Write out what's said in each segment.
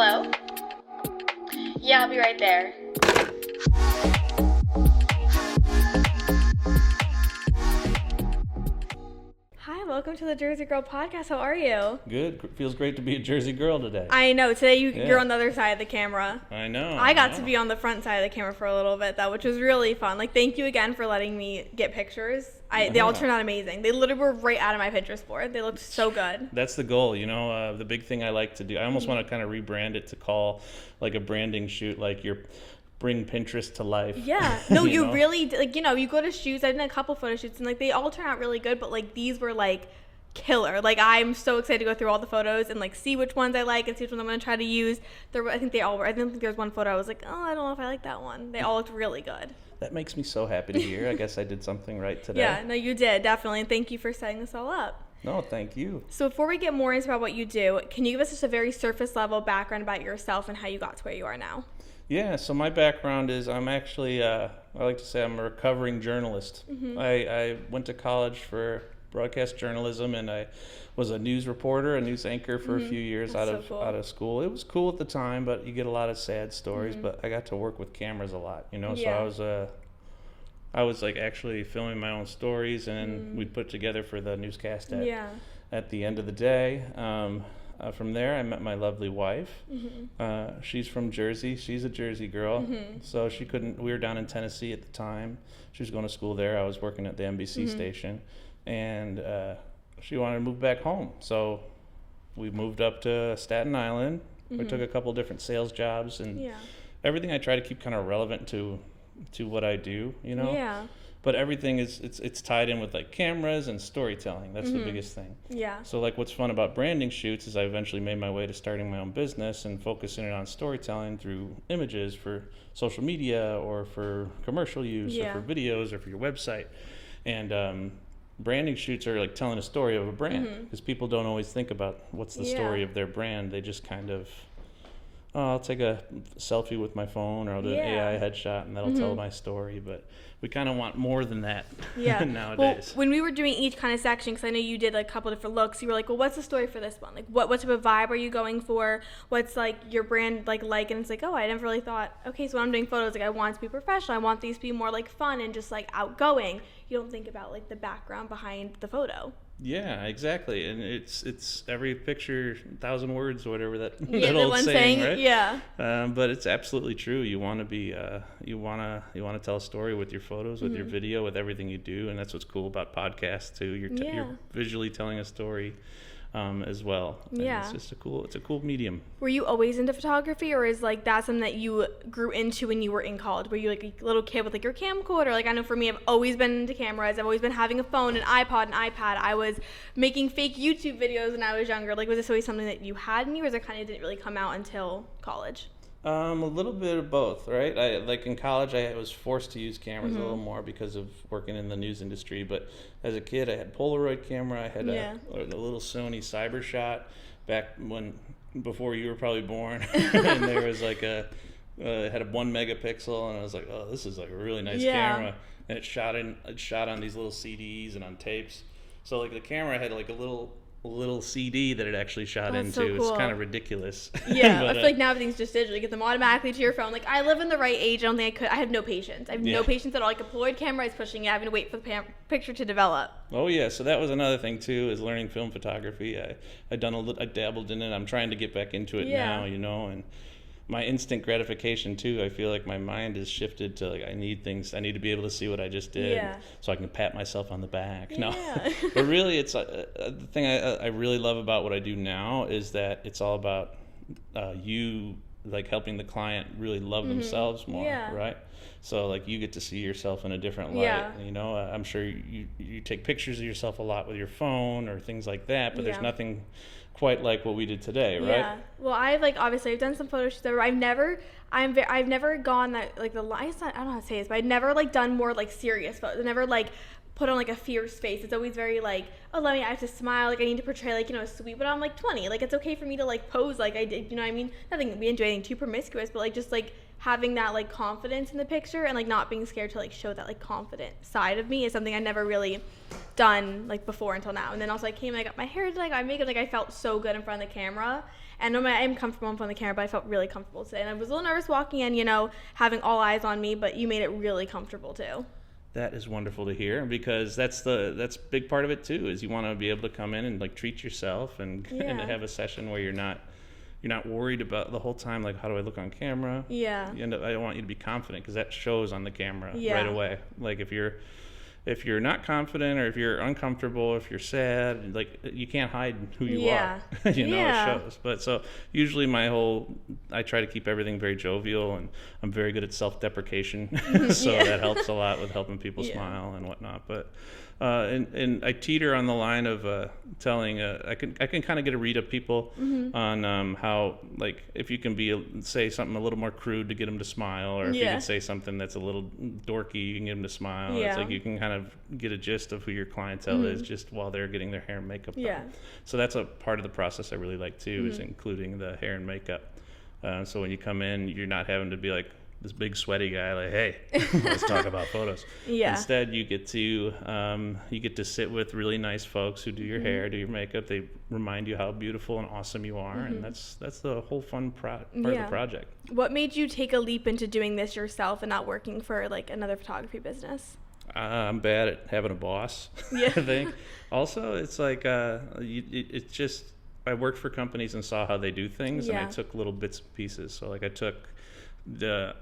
Hello? Yeah, I'll be right there. Hi, welcome to the Jersey Girl podcast. How are you? Good. Feels great to be a Jersey girl today. I know. Today you're on the other side of the camera. I know. I got to be on the front side of the camera for a little bit, though, which was really fun. Like, thank you again for letting me get pictures. They all turned out amazing. They literally were right out of my Pinterest board. They looked so good. That's the goal. The big thing I like to do, I almost want to kind of rebrand it to call like a branding shoot, like bring Pinterest to life. Yeah. No, you really, you go to shoots. I've done a couple photo shoots, and, they all turn out really good, but, these were, killer. I'm so excited to go through all the photos and, see which ones I like and see which ones I'm going to try to use. I think they all were. I think there's one photo I was like, oh, I don't know if I like that one. They all looked really good. That makes me so happy to hear. I guess I did something right today. Yeah, no, you did, definitely. And thank you for setting this all up. No, thank you. So before we get more into what you do, can you give us just a very surface level background about yourself and how you got to where you are now? Yeah, so my background is I'm actually, I like to say I'm a recovering journalist. Mm-hmm. I went to college for broadcast journalism, and I was a news reporter, a news anchor for a few years out of school. It was cool at the time, but you get a lot of sad stories, but I got to work with cameras a lot, so I was actually filming my own stories, and we'd put together for the newscast at the end of the day. From there, I met my lovely wife. Mm-hmm. She's from Jersey. She's a Jersey girl. Mm-hmm. So we were down in Tennessee at the time. She was going to school there. I was working at the NBC station. And she wanted to move back home. So we moved up to Staten Island. We took a couple different sales jobs. And everything I try to keep kind of relevant to what I do, Yeah. But everything it's tied in with cameras and storytelling. That's the biggest thing. Yeah. So what's fun about branding shoots is I eventually made my way to starting my own business and focusing it on storytelling through images for social media or for commercial use or for videos or for your website. And branding shoots are telling a story of a brand because people don't always think about what's the story of their brand. They just kind of, I'll take a selfie with my phone or I'll do an AI headshot and that'll tell my story. But we kind of want more than that nowadays. Well, when we were doing each kind of section, because I know you did a couple different looks, you were like, well, what's the story for this one? What type of vibe are you going for? What's your brand like? And it's I never really thought, okay, so when I'm doing photos, I want it to be professional. I want these to be more fun and just outgoing. You don't think about the background behind the photo. Yeah, exactly, and it's every picture, 1,000 words, or whatever that old saying, right? Yeah. But it's absolutely true. You want to be, you want to tell a story with your photos, with your video, with everything you do, and that's what's cool about podcasts too. You're visually telling a story. As well. And it's a cool medium. Were you always into photography, or is that something that you grew into when you were in college? Were you a little kid with your camcorder? I know for me, I've always been into cameras. I've always been having a phone, an iPod, an iPad. I was making fake YouTube videos when I was younger. Was this always something that you had in you, or it didn't really come out until college? A little bit of both, right? In college, I was forced to use cameras a little more because of working in the news industry. But as a kid, I had Polaroid camera. I had a little Sony CyberShot back before you were probably born. And there was it had a 1 megapixel, and I was like, oh, this is a really nice camera. And it shot on these little CDs and on tapes. So the camera had a little CD that it actually shot into. So cool. It's kind of ridiculous. Yeah, but, I feel now everything's just digital. You get them automatically to your phone. I live in the right age. I don't think I could. I have no patience. I have no patience at all. A Polaroid camera is pushing it. I have to wait for the picture to develop. Oh yeah, so that was another thing too, is learning film photography. I dabbled in it. I'm trying to get back into it now, and my instant gratification too. I feel my mind is shifted to I need to be able to see what I just did, so I can pat myself on the back. Yeah. No, but really, it's the thing I really love about what I do now is that it's all about you helping the client really love themselves more, right? So you get to see yourself in a different light. Yeah. I'm sure you take pictures of yourself a lot with your phone or things like that, but there's nothing quite like what we did today, right? Yeah. Well, I've obviously I've done some photo shoots. I've never gone that I don't know how to say this, but I've never done more serious photos. I never put on a fierce face. It's always very I have to smile. I need to portray sweet. But I'm 20. It's okay for me to pose I did. You know what I mean? Nothing. We didn't do anything too promiscuous, but just having that confidence in the picture and not being scared to show that confident side of me is something I never really done like before until now. And then also I came and I got my hair done, I got my makeup, like I felt so good in front of the camera. And no matter, I'm comfortable in front of the camera, but I felt really comfortable today. And I was a little nervous walking in, you know, having all eyes on me, but you made it really comfortable too. That is wonderful to hear, because that's a big part of it too, is you want to be able to come in and like treat yourself and have a session where you're not worried about the whole time, like, how do I look on camera? Yeah. I want you to be confident, because that shows on the camera right away. Like if you're not confident, or if you're uncomfortable, if you're sad, like, you can't hide who you are. It shows. But so usually I try to keep everything very jovial, and I'm very good at self-deprecation. So that helps a lot with helping people smile and whatnot. But and I teeter on the line of telling. I can kind of get a read of people on how, like, if you can say something a little more crude to get them to smile, or if you can say something that's a little dorky, you can get them to smile. It's like you can kind of get a gist of who your clientele is just while they're getting their hair and makeup done. So that's a part of the process I really like too, is including the hair and makeup. So when you come in, you're not having to be like this big sweaty guy, like, hey, let's talk about photos. Instead, you get to sit with really nice folks who do your hair, do your makeup. They remind you how beautiful and awesome you are, and that's the whole fun part of the project. What made you take a leap into doing this yourself and not working for like another photography business? I'm bad at having a boss. I think. Also, it's like it's just, I worked for companies and saw how they do things, and I took little bits and pieces. So like I took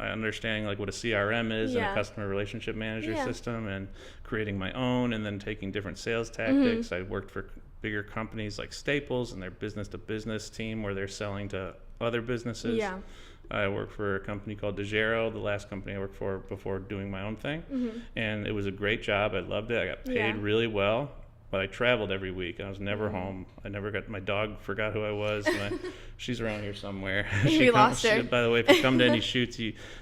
understanding like what a CRM is and a customer relationship manager system, and creating my own, and then taking different sales tactics. I worked for bigger companies like Staples and their business to business team, where they're selling to other businesses. I worked for a company called DeGero, the last company I worked for before doing my own thing. And it was a great job. I loved it. I got paid really well, but I traveled every week. I was never home. I never got, my dog forgot who I was. And she's around here somewhere. We lost her. By the way, if you come to any shoots,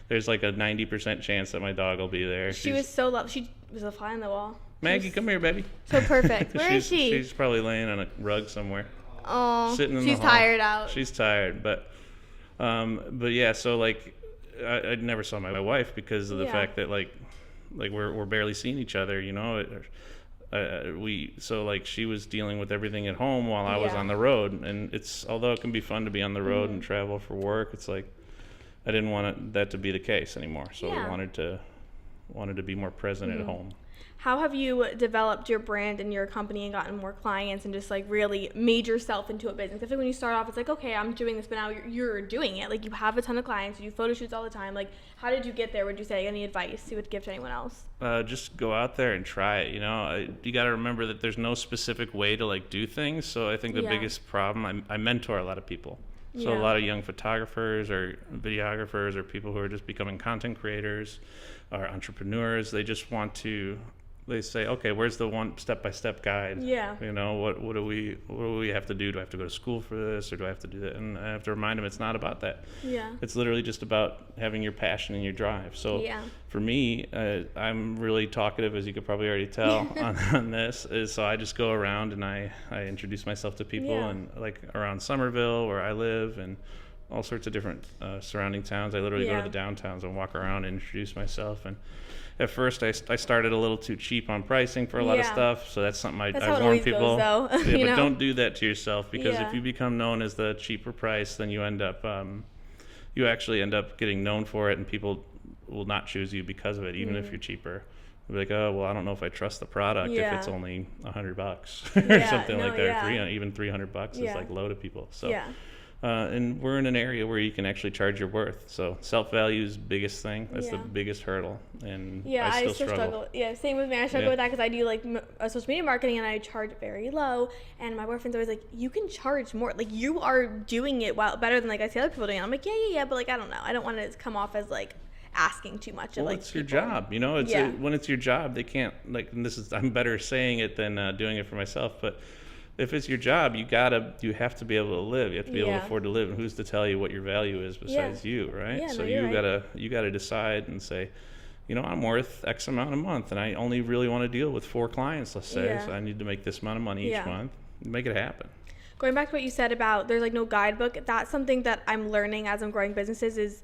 there's like a 90% chance that my dog will be there. She was so lovely. She was a fly on the wall. Maggie, come here, baby. So perfect. Where is she? She's probably laying on a rug somewhere. Oh, sitting in she's the hall. tired out. She's tired, but yeah. So like, I never saw my wife because of the fact that like we're barely seeing each other, you know. So like she was dealing with everything at home while I was on the road, and although it can be fun to be on the road and travel for work, it's like I didn't want that to be the case anymore. So I wanted to be more present at home. How have you developed your brand and your company and gotten more clients and just like really made yourself into a business? I feel like when you start off, it's like, okay, I'm doing this, but now you're doing it. Like you have a ton of clients, you do photo shoots all the time. Like how did you get there? Would you say any advice you would give to anyone else? Just go out there and try it. You know, you got to remember that there's no specific way to like do things. So I think the biggest problem, I mentor a lot of people. So a lot of young photographers or videographers or people who are just becoming content creators or entrepreneurs, they just want to, they say, okay, where's the one step-by-step guide? You know, what do we have to do? Do I have to go to school for this, or do I have to do that? And I have to remind them it's not about that. It's literally just about having your passion and your drive. So for me, I'm really talkative, as you could probably already tell on this. So I just go around and I introduce myself to people, and like around Somerville, where I live, and all sorts of different surrounding towns. I literally go to the downtowns and walk around and introduce myself. And at first, I started a little too cheap on pricing for a lot of stuff, so that's something I warn people. Goes, though. But don't do that to yourself, because if you become known as the cheaper price, then you actually end up getting known for it, and people will not choose you because of it, even if you're cheaper. They'll be like, oh, well, I don't know if I trust the product if it's only $100 or something like that. Or even $300 is like low to people. So. And we're in an area where you can actually charge your worth. So self-value is the biggest thing. That's the biggest hurdle. And I still struggle. Yeah, same with me. I struggle with that because I do like social media marketing, and I charge very low. And my boyfriend's always like, you can charge more. Like you are doing it better than like I see other people doing it. I'm like, yeah. But like, I don't know. I don't want it to come off as like asking too much. Well, it's your job. You know, when it's your job, they can't like, and I'm better saying it than doing it for myself. But if it's your job, you have to be able to live. You have to be able to afford to live. And who's to tell you what your value is besides you, right? Yeah, so you gotta decide and say, you know, I'm worth X amount a month, and I only really want to deal with 4 clients, let's say. So I need to make this amount of money each month. Make it happen. Going back to what you said about there's like no guidebook, that's something that I'm learning as I'm growing businesses is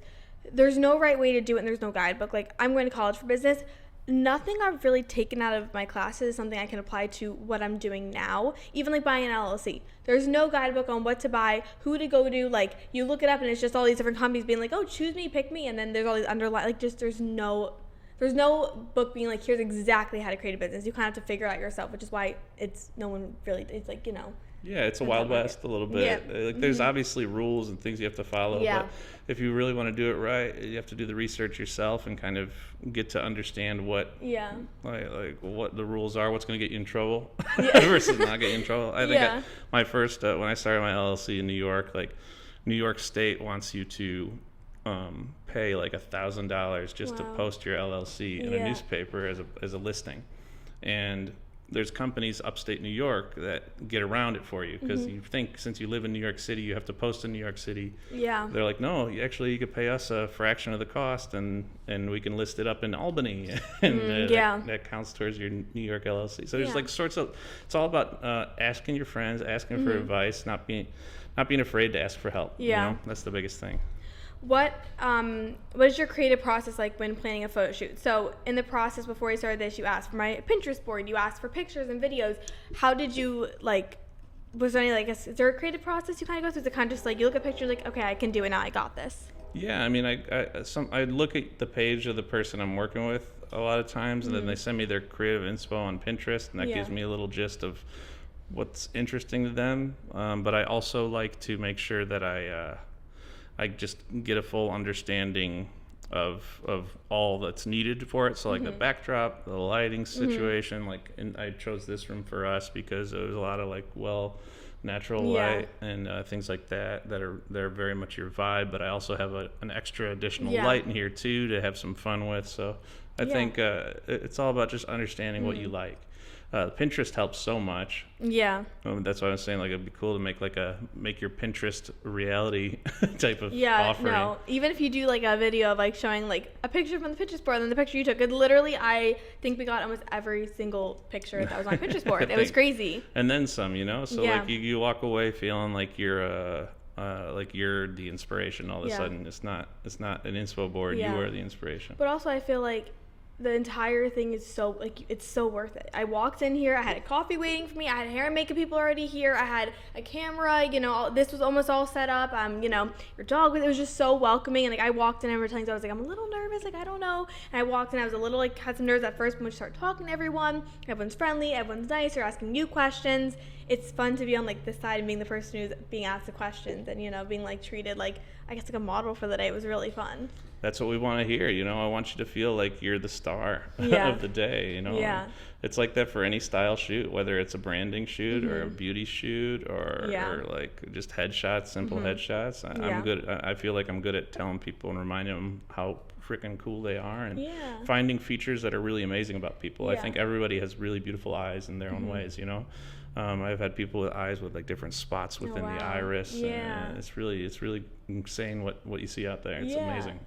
there's no right way to do it, and there's no guidebook. Like I'm going to college for business. nothing I've really taken out of my classes is something I can apply to what I'm doing now. Even like buying an LLC. There's no guidebook on what to buy, who to go to. Like, you look it up and it's just all these different companies being like, oh, choose me, pick me. And then there's all these underlying, like, just there's no book being like, here's exactly how to create a business. You kind of have to figure it out yourself, which is why it's like, you know. Yeah, it's a wild west a little bit. Yeah. Like, there's obviously rules and things you have to follow, Yeah. but if you really want to do it right, you have to do the research yourself and kind of get to understand what like what the rules are, what's going to get you in trouble versus not get you in trouble. I think my first when I started my LLC in New York, like New York State wants you to pay like $1,000 just to post your LLC in a newspaper as a listing, and there's companies upstate New York that get around it for you because you think since you live in New York City, you have to post in New York City. Yeah. They're like, no, you could pay us a fraction of the cost and we can list it up in Albany and that counts towards your New York LLC. So there's like sorts of, it's all about asking your friends, asking for advice, not being afraid to ask for help. Yeah. You know? That's the biggest thing. What is your creative process like when planning a photo shoot? So in the process before you started this, you asked for my Pinterest board, you asked for pictures and videos. How did you was there any is there a creative process you kind of go through? Is it kind of just like you look at pictures like, okay, I can do it now, I got this? Yeah, I mean, I look at the page of the person I'm working with a lot of times, and then they send me their creative inspo on Pinterest, and that gives me a little gist of what's interesting to them. But I also like to make sure that I just get a full understanding of all that's needed for it. So like the backdrop, the lighting situation, and I chose this room for us because there was a lot of natural light and things like that they're very much your vibe. But I also have an extra additional light in here too to have some fun with. So I think it's all about just understanding what you like. Pinterest helps so much. Yeah. That's why I was saying it'd be cool to make your Pinterest reality type of offering. No. Even if you do a video of showing a picture from the Pinterest board and then the picture you took, literally I think we got almost every single picture that was on Pinterest board. It was crazy. And then some, So you walk away feeling like you're the inspiration all of a sudden. It's not an inspo board. You are the inspiration. But also I feel like the entire thing is so it's so worth it. I walked in here, I had a coffee waiting for me, I had hair and makeup people already here, I had a camera, this was almost all set up. Your dog, it was just so welcoming, and I walked in every time, so I was I'm a little nervous, I don't know. And I walked in, I was a little had some nerves at first, but when you start talking to everyone's friendly, everyone's nice, they're asking you questions. It's fun to be on this side and being the person who's being asked the questions and being treated I guess a model for the day. It was really fun. That's what we want to hear. I want you to feel like you're the star of the day. Yeah. It's like that for any style shoot, whether it's a branding shoot or a beauty shoot or just headshots, simple headshots. I'm good. I feel like I'm good at telling people and reminding them how freaking cool they are and finding features that are really amazing about people. I think everybody has really beautiful eyes in their own ways. I've had people with eyes with different spots within the iris. And it's really insane what you see out there. It's amazing.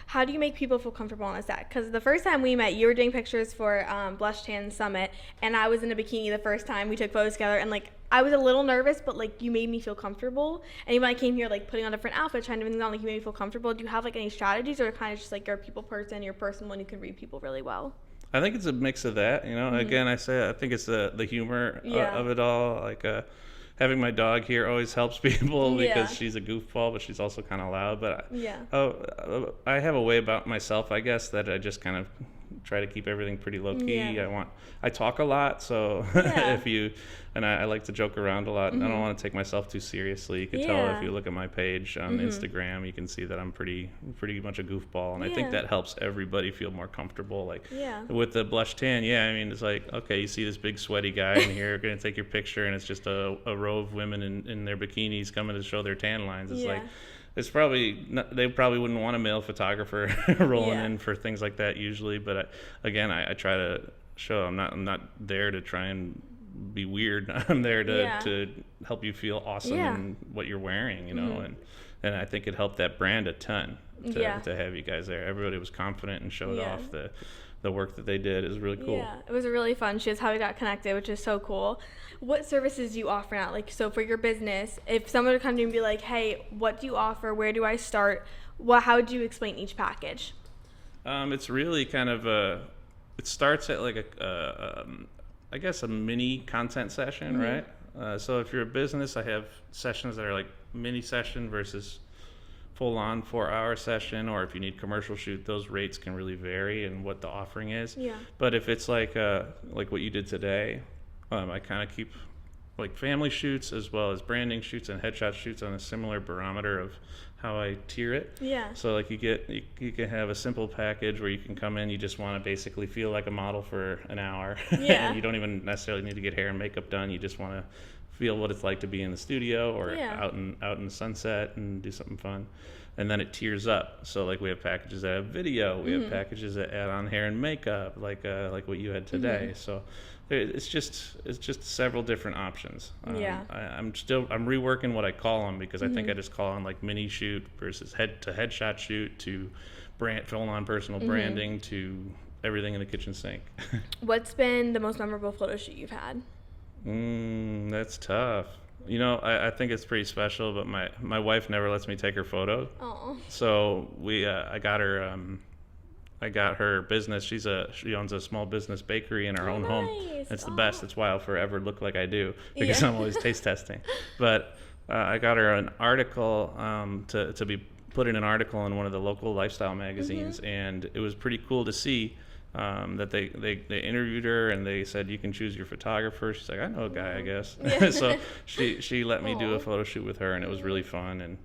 How do you make people feel comfortable on a set? Because the first time we met, you were doing pictures for Blush Tan Summit, and I was in a bikini the first time we took photos together, and I was a little nervous, but you made me feel comfortable. And even when I came here putting on different outfits, trying different things on, you made me feel comfortable. Do you have any strategies, or kind of just you're a people person, you're a person when you can read people really well? I think it's a mix of that, Again, I think it's the humor of it all. Having my dog here always helps people because she's a goofball, but she's also kind of loud. But I have a way about myself, I guess, that I just kind of try to keep everything pretty low key. I talk a lot, so I like to joke around a lot. I don't want to take myself too seriously. You can tell if you look at my page on Instagram, you can see that I'm pretty much a goofball, and I think that helps everybody feel more comfortable. With the Blush Tan, it's okay, you see this big sweaty guy in here, going to take your picture, and it's just a row of women in their bikinis coming to show their tan lines. It's it's probably not, they probably wouldn't want a male photographer rolling in for things like that usually, but I try to show I'm not there to try and be weird. I'm there to help you feel awesome in what you're wearing, and I think it helped that brand a ton to have you guys there. Everybody was confident and showed off the work that they did. Is really cool. Yeah, it was a really fun shoot. It's how we got connected, which is so cool. What services do you offer now? So for your business, if someone would come to you and be like, hey, what do you offer? Where do I start? How do you explain each package? It's really kind of it starts at like I guess a mini content session, right? So if you're a business, I have sessions that are like mini session versus full-on 4-hour session, or if you need commercial shoot, those rates can really vary in what the offering is. Yeah. But if it's like what you did today, I kind of keep like family shoots as well as branding shoots and headshot shoots on a similar barometer of how I tier it. Yeah. So like you can have a simple package where you can come in, you just want to basically feel like a model for an hour. Yeah. And you don't even necessarily need to get hair and makeup done. You just want to feel what it's like to be in the studio or out in the sunset and do something fun. And then it tiers up. So like we have packages that have video, we have packages that add on hair and makeup, like what you had today. So it's just several different options. I'm reworking what I call them, because I think I just call them like mini shoot versus head to headshot shoot to full on personal branding to everything in the kitchen sink. What's been the most memorable photo shoot you've had? That's tough. You know, I think it's pretty special, but my wife never lets me take her photo. Oh. So I got her business. She owns a small business bakery in her own home. It's the best. It's why I'll forever look like I do, because I'm always taste testing. But I got her an article to be put in an article in one of the local lifestyle magazines, and it was pretty cool to see. That they interviewed her and they said, you can choose your photographer. She's like, I know a guy, I guess. So she let me do a photo shoot with her, and it was really fun.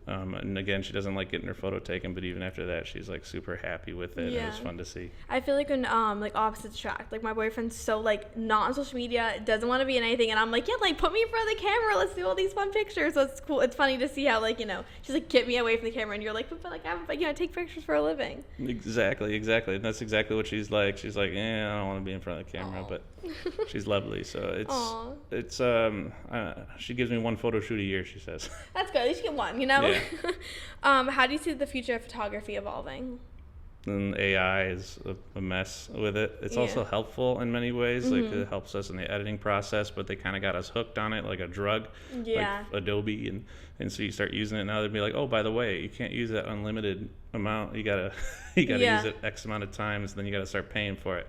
And again, she doesn't like getting her photo taken, but even after that, she's like super happy with it. Yeah. And it was fun to see. I feel like when like opposites attract. Like my boyfriend's so like not on social media, doesn't want to be in anything, and I'm like, yeah, like put me in front of the camera. Let's do all these fun pictures. So it's cool. It's funny to see how like, you know, she's like, get me away from the camera, and you're like, but like I'm like, you know, take pictures for a living. Exactly. And that's exactly what she's like. She's like, I don't want to be in front of the camera, but she's lovely. So it's she gives me one photo shoot a year, she says. That's good. At least you get one, you know. Yeah. How do you see the future of photography evolving? And AI is a mess with it. It's also helpful in many ways. Like it helps us in the editing process, but they kind of got us hooked on it like a drug, like Adobe, and so you start using it now. They'd be like, oh, by the way, you can't use that unlimited amount. You gotta use it X amount of times, then you gotta start paying for it.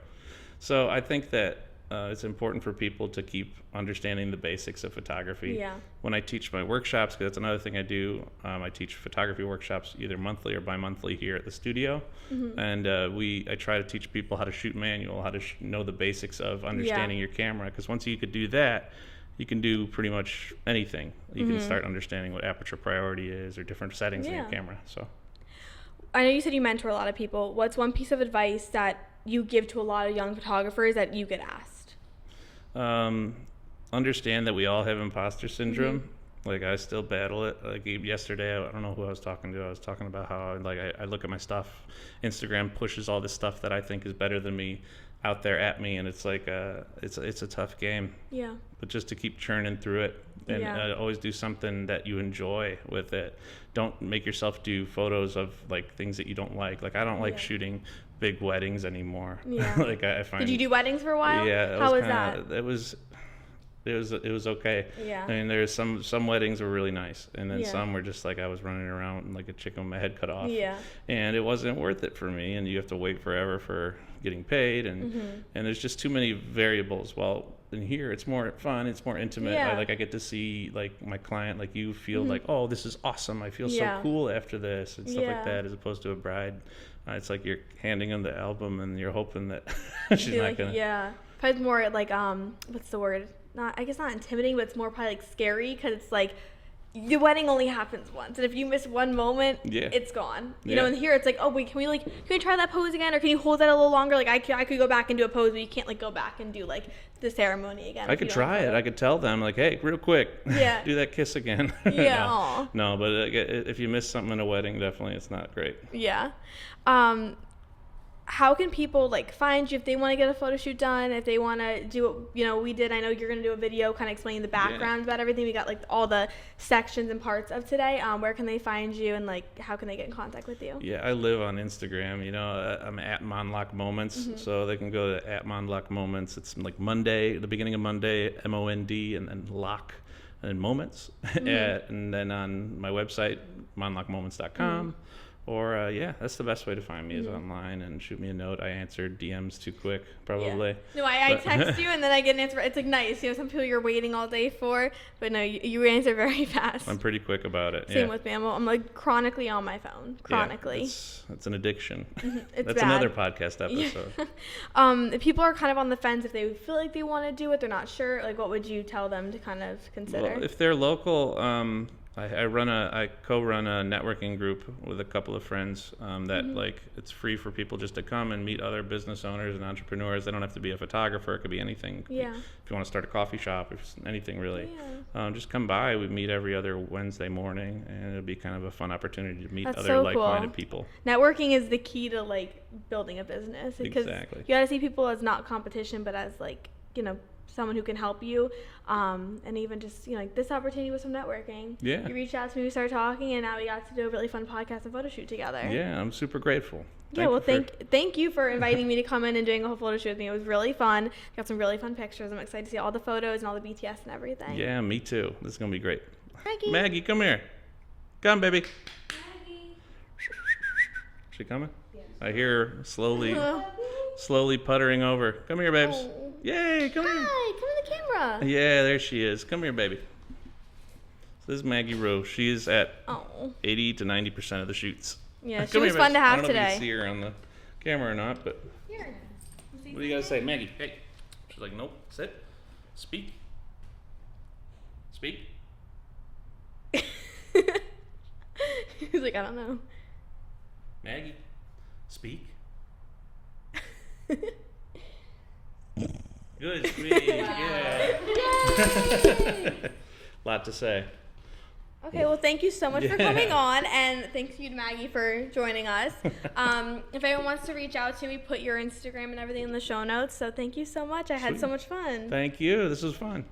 So I think that it's important for people to keep understanding the basics of photography. Yeah. When I teach my workshops, because that's another thing I do, I teach photography workshops either monthly or bi-monthly here at the studio. And I try to teach people how to shoot manual, how to know the basics of understanding your camera, because once you could do that, you can do pretty much anything. You can start understanding what aperture priority is or different settings in your camera. So I know you said you mentor a lot of people. What's one piece of advice that you give to a lot of young photographers that you get asked? Understand that we all have imposter syndrome. Like I still battle it. Like yesterday, I don't know who I was talking to. I was talking about how I look at my stuff. Instagram pushes all this stuff that I think is better than me out there at me, and it's like it's a tough game. Yeah. But just to keep churning through it, and always do something that you enjoy with it. Don't make yourself do photos of like things that you don't like. Like I don't like shooting big weddings anymore. Yeah. Like I find. Did you do weddings for a while? Yeah. How was that? It was okay. Yeah. I mean, there's some weddings were really nice, and then some were just like I was running around like a chicken with my head cut off. Yeah. And it wasn't worth it for me, and you have to wait forever for getting paid, and there's just too many variables. Well, in here it's more fun, it's more intimate. I get to see like my client, like you feel like, oh, this is awesome. I feel so cool after this and stuff like that, as opposed to a bride. It's like you're handing them the album and you're hoping that she's not gonna. Yeah. Probably more like what's the word? I guess not intimidating, but it's more probably like scary, because it's like the wedding only happens once, and if you miss one moment, it's gone. You know, and here it's like, oh wait, can we try that pose again, or can you hold that a little longer? Like I could go back and do a pose, but you can't like go back and do like the ceremony again. I could try it. I could tell them like, hey, real quick, do that kiss again. Yeah. No, but if you miss something in a wedding, definitely it's not great. Yeah. How can people like find you if they want to get a photo shoot done, if they want to do what we did? I know you're going to do a video kind of explaining the background about everything. We got like all the sections and parts of today. Where can they find you, and like how can they get in contact with you? Yeah, I live on Instagram. I'm at Mondlock Moments, so they can go to at Mondlock Moments. It's like Monday, the beginning of Monday, MOND, and then lock and moments. And then on my website, mondlockmoments.com. Or yeah, that's the best way to find me is online, and shoot me a note. I answer DMs too quick, probably. Yeah. No, I text you and then I get an answer. It's like nice. You know, some people you're waiting all day for, but no, you answer very fast. I'm pretty quick about it. Same with me. I'm like chronically on my phone. Chronically. Yeah, it's an addiction. It's That's bad. another podcast episode. If people are kind of on the fence, if they feel like they want to do it, they're not sure. Like, what would you tell them to kind of consider? Well, if they're local, I co-run a networking group with a couple of friends that like it's free for people just to come and meet other business owners and entrepreneurs. They don't have to be a photographer. It could be anything. Yeah. If you want to start a coffee shop, if it's anything really, just come by. We meet every other Wednesday morning, and it'll be kind of a fun opportunity to meet other like-minded people. Networking is the key to like building a business because Exactly. you got to see people as not competition, but as like, you know, someone who can help you, and even just, you know, like this opportunity was some networking. Yeah. You reached out to me, we started talking, and now we got to do a really fun podcast and photo shoot together. Yeah, I'm super grateful. Thank you for inviting me to come in and doing a whole photo shoot with me. It was really fun. Got some really fun pictures. I'm excited to see all the photos and all the BTS and everything. Yeah, me too. This is gonna be great. Maggie, come here. Come, baby. Maggie. She coming? Yes. I hear her slowly puttering over. Come here, babes. Oh. Yay, come here. Hi, come in the camera. Yeah, there she is. Come here, baby. So this is Maggie Rowe. She is at 80 to 90% of the shoots. Yeah, she was fun to have today. I don't know if you can see her on the camera or not, but Here. What do you gotta say? Maggie, hey. She's like, nope, sit. Speak. Speak. He's like, I don't know. Maggie, speak. Good, sweet, yeah. Lot to say. Okay, well, thank you so much for coming on, and thanks you to Maggie for joining us. If anyone wants to reach out to me, put your Instagram and everything in the show notes. So thank you so much. I had so much fun. Thank you. This was fun.